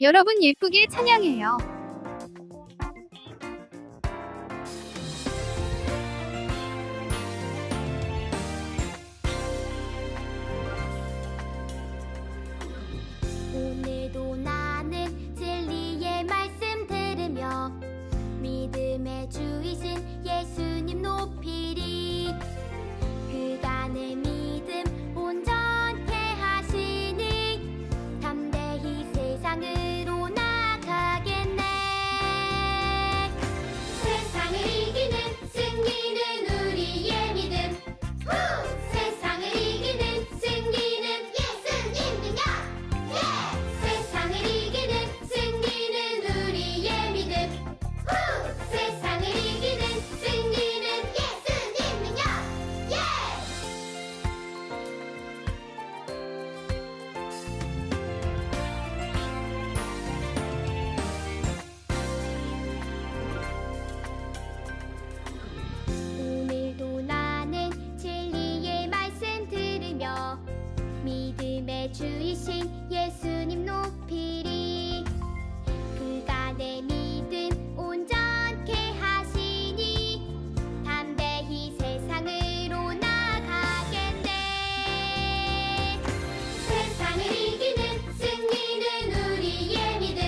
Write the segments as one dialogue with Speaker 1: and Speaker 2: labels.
Speaker 1: 여러분 예쁘게 찬양해요.
Speaker 2: 오늘도 나는 진리의 말씀 들으며 믿음의 주이신 예수님 높이리. 그가 내 믿음 온전케 하시니 담대히 세상으로 나가겠네. 세상을 이기는 승리는 우리의 믿음. 세상을 이기는 승리는 예수님 능력. 세상을 이기는 승리는 우리의 믿음. 세상을 이기는 승리는 예수님 능력. 오늘도 나는 진리의 말씀 들으며 믿음의 주이신 예수님 높이리. 그가 내 믿음 온전케 하시니 담대히 세상으로 나가겠네. 세상을 이기는 승리는 우리의 믿음.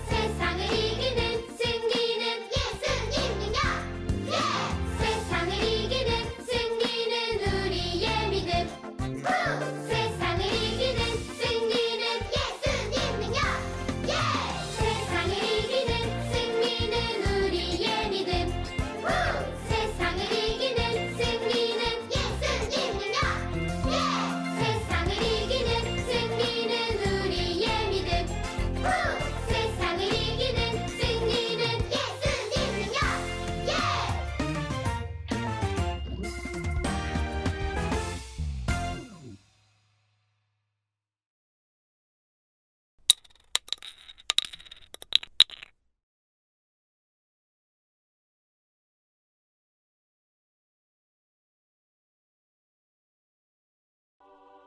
Speaker 2: 세상을 이기는 승리는 예수님 능력. 세상을 이기는 승리는 우리의 믿음. 세상을 이기는 승리는 예수님 능력. 세상을 이기는 승리는 우리의 믿음. 세상을 이기는 승리는 예수님 능력. 세상을 이기는 승리는 우리의 믿음. 세상을 이기는 승리는 예수님 능력.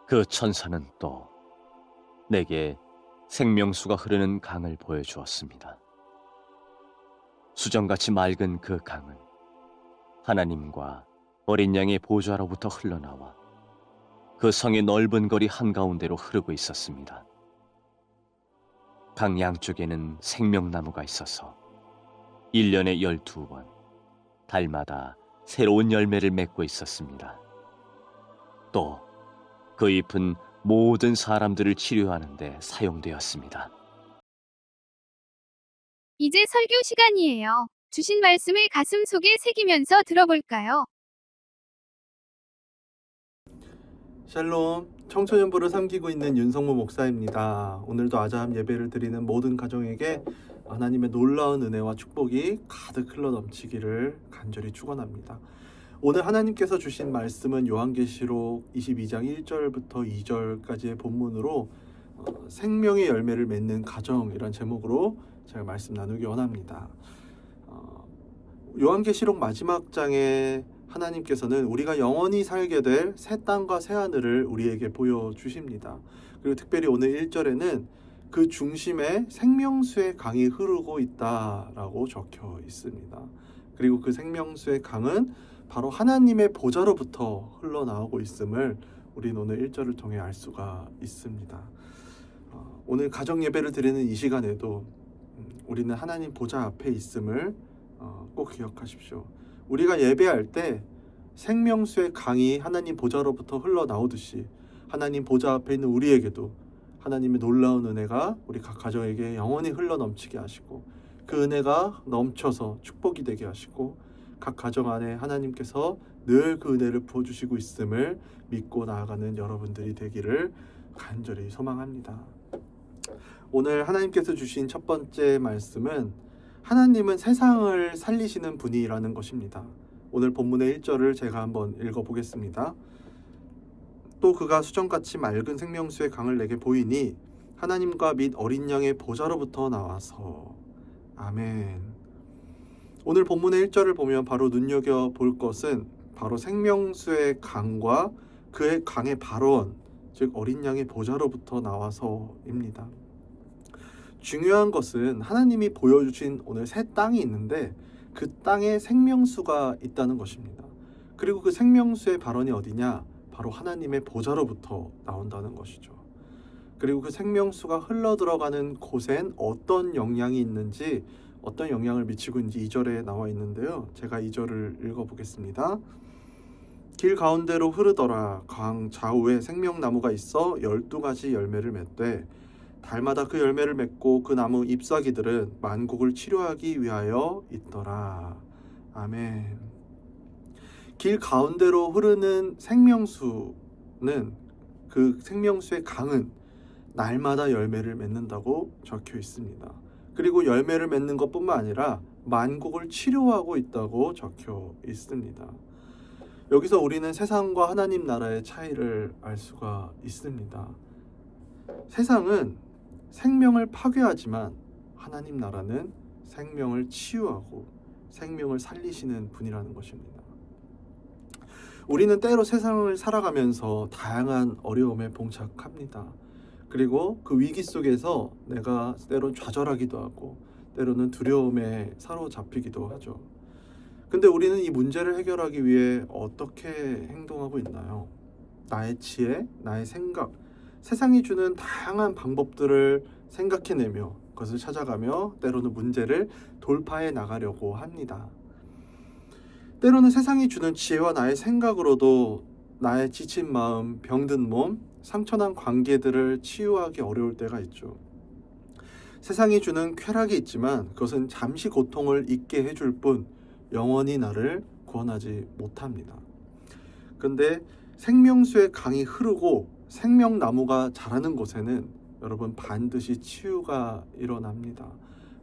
Speaker 3: 그 천사는 또 내게 생명수가 흐르는 강을 보여주었습니다. 수정같이 맑은 그 강은 하나님과 어린 양의 보좌로부터 흘러나와 그 성의 넓은 거리 한가운데로 흐르고 있었습니다. 강 양쪽에는 생명나무가 있어서 1년에 12번 달마다 새로운 열매를 맺고 있었습니다. 또 그 잎은 모든 사람들을 치료하는 데 사용되었습니다.
Speaker 1: 이제 설교 시간이에요. 주신 말씀을 가슴 속에 새기면서 들어볼까요?
Speaker 4: 샬롬, 청소년부를 섬기고 있는 윤성무 목사입니다. 오늘도 아자함 예배를 드리는 모든 가정에게 하나님의 놀라운 은혜와 축복이 가득 흘러넘치기를 간절히 축원합니다. 오늘 하나님께서 주신 말씀은 요한계시록 22장 1절부터 2절까지의 본문으로 생명의 열매를 맺는 가정이란 제목으로 제가 말씀 나누기 원합니다. 요한계시록 마지막 장에 하나님께서는 우리가 영원히 살게 될 새 땅과 새 하늘을 우리에게 보여주십니다. 그리고 특별히 오늘 1절에는 그 중심에 생명수의 강이 흐르고 있다라고 적혀 있습니다. 그리고 그 생명수의 강은 바로 하나님의 보좌로부터 흘러나오고 있음을 우리는 오늘 1절을 통해 알 수가 있습니다. 오늘 가정 예배를 드리는 이 시간에도 우리는 하나님 보좌 앞에 있음을 꼭 기억하십시오. 우리가 예배할 때 생명수의 강이 하나님 보좌로부터 흘러나오듯이 하나님 보좌 앞에 있는 우리에게도 하나님의 놀라운 은혜가 우리 각 가정에게 영원히 흘러넘치게 하시고 그 은혜가 넘쳐서 축복이 되게 하시고 각 가정 안에 하나님께서 늘 그 은혜를 부어주시고 있음을 믿고 나아가는 여러분들이 되기를 간절히 소망합니다. 오늘 하나님께서 주신 첫 번째 말씀은 하나님은 세상을 살리시는 분이라는 것입니다. 오늘 본문의 1절을 제가 한번 읽어보겠습니다. 또 그가 수정같이 맑은 생명수의 강을 내게 보이니 하나님과 및 어린 양의 보좌로부터 나와서. 아멘. 오늘 본문의 1절을 보면 바로 눈여겨볼 것은 바로 생명수의 강과 그의 강의 발원, 즉 어린 양의 보좌로부터 나와서입니다. 중요한 것은 하나님이 보여주신 오늘 새 땅이 있는데 그 땅에 생명수가 있다는 것입니다. 그리고 그 생명수의 발원이 어디냐? 바로 하나님의 보좌로부터 나온다는 것이죠. 그리고 그 생명수가 흘러 들어가는 곳엔 어떤 영향이 있는지, 어떤 영향을 미치고 있는지 2절에 나와 있는데요. 제가 2절을 읽어보겠습니다. 길 가운데로 흐르더라. 강 좌우에 생명나무가 있어 12가지 열매를 맺되 달마다 그 열매를 맺고 그 나무 잎사귀들은 만국을 치료하기 위하여 있더라. 아멘. 길 가운데로 흐르는 생명수는, 그 생명수의 강은 날마다 열매를 맺는다고 적혀 있습니다. 그리고 열매를 맺는 것뿐만 아니라 만국을 치료하고 있다고 적혀 있습니다. 여기서 우리는 세상과 하나님 나라의 차이를 알 수가 있습니다. 세상은 생명을 파괴하지만 하나님 나라는 생명을 치유하고 생명을 살리시는 분이라는 것입니다. 우리는 때로 세상을 살아가면서 다양한 어려움에 봉착합니다. 그리고 그 위기 속에서 내가 때론 좌절하기도 하고 때로는 두려움에 사로잡히기도 하죠. 근데 우리는 이 문제를 해결하기 위해 어떻게 행동하고 있나요? 나의 지혜, 나의 생각, 세상이 주는 다양한 방법들을 생각해내며 그것을 찾아가며 때로는 문제를 돌파해 나가려고 합니다. 때로는 세상이 주는 지혜와 나의 생각으로도 나의 지친 마음, 병든 몸, 상처난 관계들을 치유하기 어려울 때가 있죠. 세상이 주는 쾌락이 있지만 그것은 잠시 고통을 잊게 해줄 뿐 영원히 나를 구원하지 못합니다. 근데 생명수의 강이 흐르고 생명나무가 자라는 곳에는 여러분 반드시 치유가 일어납니다.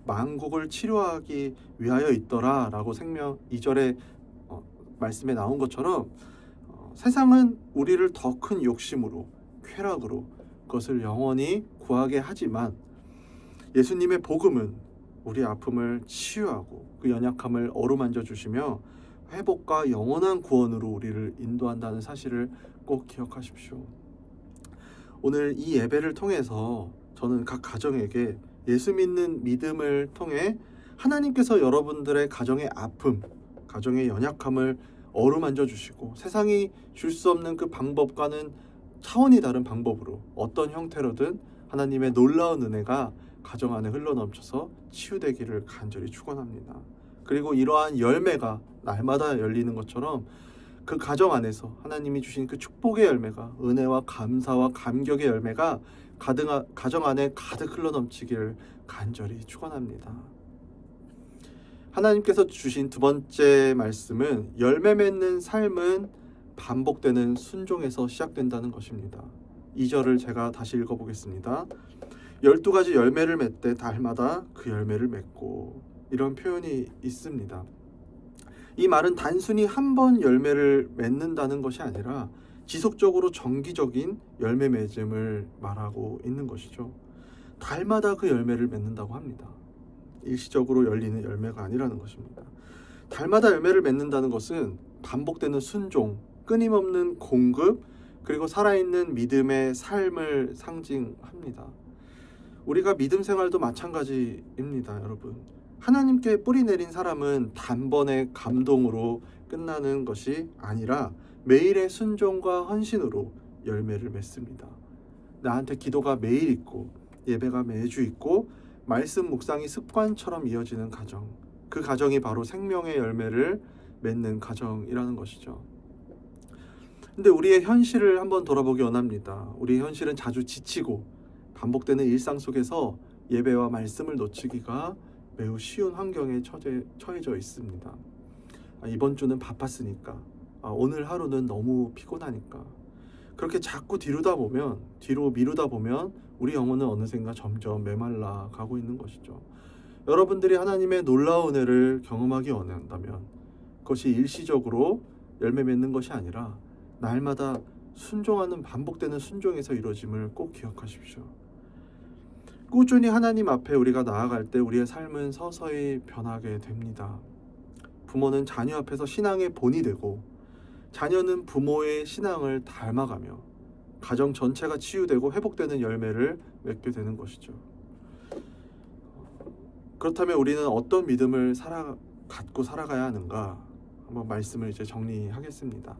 Speaker 4: 만국을 치료하기 위하여 있더라 라고 생명 2절에 말씀에 나온 것처럼 세상은 우리를 더 큰 욕심으로, 쾌락으로 그것을 영원히 구하게 하지만 예수님의 복음은 우리 아픔을 치유하고 그 연약함을 어루만져 주시며 회복과 영원한 구원으로 우리를 인도한다는 사실을 꼭 기억하십시오. 오늘 이 예배를 통해서 저는 각 가정에게 예수 믿는 믿음을 통해 하나님께서 여러분들의 가정의 아픔, 가정의 연약함을 어루만져 주시고 세상이 줄 수 없는 그 방법과는 차원이 다른 방법으로 어떤 형태로든 하나님의 놀라운 은혜가 가정 안에 흘러넘쳐서 치유되기를 간절히 축원합니다. 그리고 이러한 열매가 날마다 열리는 것처럼 그 가정 안에서 하나님이 주신 그 축복의 열매가, 은혜와 감사와 감격의 열매가 가정 안에 가득 흘러넘치기를 간절히 축원합니다. 하나님께서 주신 두 번째 말씀은 열매 맺는 삶은 반복되는 순종에서 시작된다는 것입니다. 2절을 제가 다시 읽어보겠습니다. 12가지 열매를 맺되 달마다 그 열매를 맺고, 이런 표현이 있습니다. 이 말은 단순히 한 번 열매를 맺는다는 것이 아니라 지속적으로 정기적인 열매 맺음을 말하고 있는 것이죠. 달마다 그 열매를 맺는다고 합니다. 일시적으로 열리는 열매가 아니라는 것입니다. 달마다 열매를 맺는다는 것은 반복되는 순종, 끊임없는 공급, 그리고 살아있는 믿음의 삶을 상징합니다. 우리가 믿음 생활도 마찬가지입니다, 여러분. 하나님께 뿌리 내린 사람은 단번에 감동으로 끝나는 것이 아니라 매일의 순종과 헌신으로 열매를 맺습니다. 나한테 기도가 매일 있고 예배가 매주 있고 말씀 묵상이 습관처럼 이어지는 가정, 그 가정이 바로 생명의 열매를 맺는 가정이라는 것이죠. 근데 우리의 현실을 한번 돌아보기 원합니다. 우리의 현실은 자주 지치고 반복되는 일상 속에서 예배와 말씀을 놓치기가 매우 쉬운 환경에 처해져 있습니다. 이번 주는 바빴으니까, 오늘 하루는 너무 피곤하니까, 그렇게 자꾸 뒤로 미루다 보면 우리 영혼은 어느샌가 점점 메말라 가고 있는 것이죠. 여러분들이 하나님의 놀라운 은혜를 경험하기 원한다면 그것이 일시적으로 열매 맺는 것이 아니라 날마다 순종하는 반복되는 순종에서 이루어짐을 꼭 기억하십시오. 꾸준히 하나님 앞에 우리가 나아갈 때 우리의 삶은 서서히 변하게 됩니다. 부모는 자녀 앞에서 신앙의 본이 되고 자녀는 부모의 신앙을 닮아가며 가정 전체가 치유되고 회복되는 열매를 맺게 되는 것이죠. 그렇다면 우리는 어떤 믿음을 갖고 살아가야 하는가? 한번 말씀을 이제 정리하겠습니다.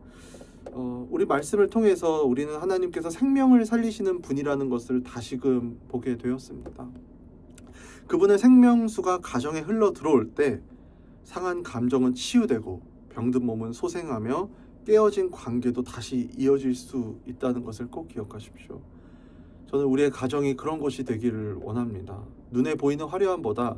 Speaker 4: 우리 말씀을 통해서 우리는 하나님께서 생명을 살리시는 분이라는 것을 다시금 보게 되었습니다. 그분의 생명수가 가정에 흘러 들어올 때 상한 감정은 치유되고 병든 몸은 소생하며 깨어진 관계도 다시 이어질 수 있다는 것을 꼭 기억하십시오. 저는 우리의 가정이 그런 것이 되기를 원합니다. 눈에 보이는 화려함보다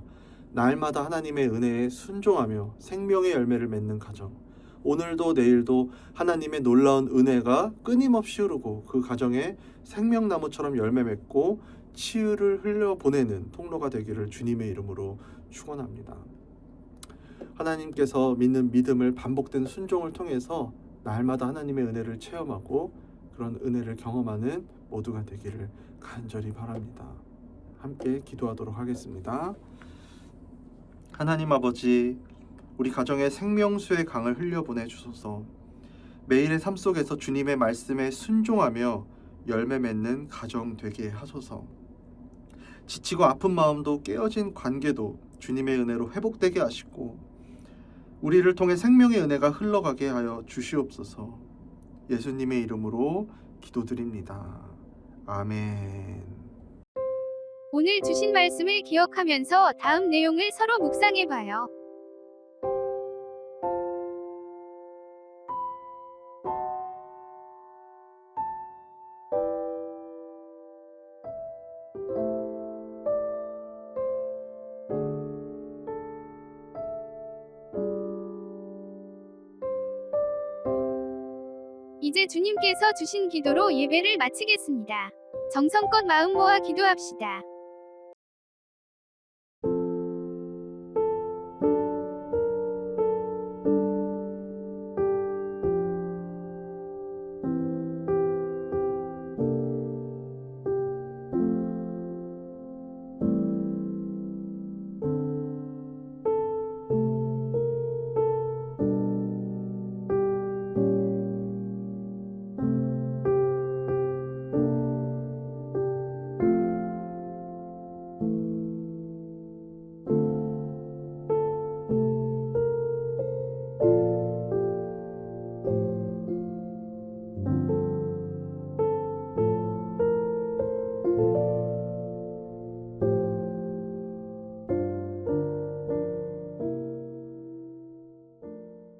Speaker 4: 날마다 하나님의 은혜에 순종하며 생명의 열매를 맺는 가정, 오늘도 내일도 하나님의 놀라운 은혜가 끊임없이 흐르고 그 가정에 생명나무처럼 열매 맺고 치유를 흘려보내는 통로가 되기를 주님의 이름으로 축원합니다. 하나님께서 믿는 믿음을 반복된 순종을 통해서 날마다 하나님의 은혜를 체험하고 그런 은혜를 경험하는 모두가 되기를 간절히 바랍니다. 함께 기도하도록 하겠습니다. 하나님 아버지, 우리 가정에 생명수의 강을 흘려보내 주소서. 매일의 삶 속에서 주님의 말씀에 순종하며 열매 맺는 가정 되게 하소서. 지치고 아픈 마음도 깨어진 관계도 주님의 은혜로 회복되게 하시고 우리를 통해 생명의 은혜가 흘러가게 하여 주시옵소서. 예수님의 이름으로 기도드립니다. 아멘.
Speaker 1: 오늘 주신 말씀을 기억하면서 다음 내용을 서로 묵상해봐요. 이제 주님께서 주신 기도로 예배를 마치겠습니다. 정성껏 마음 모아 기도합시다.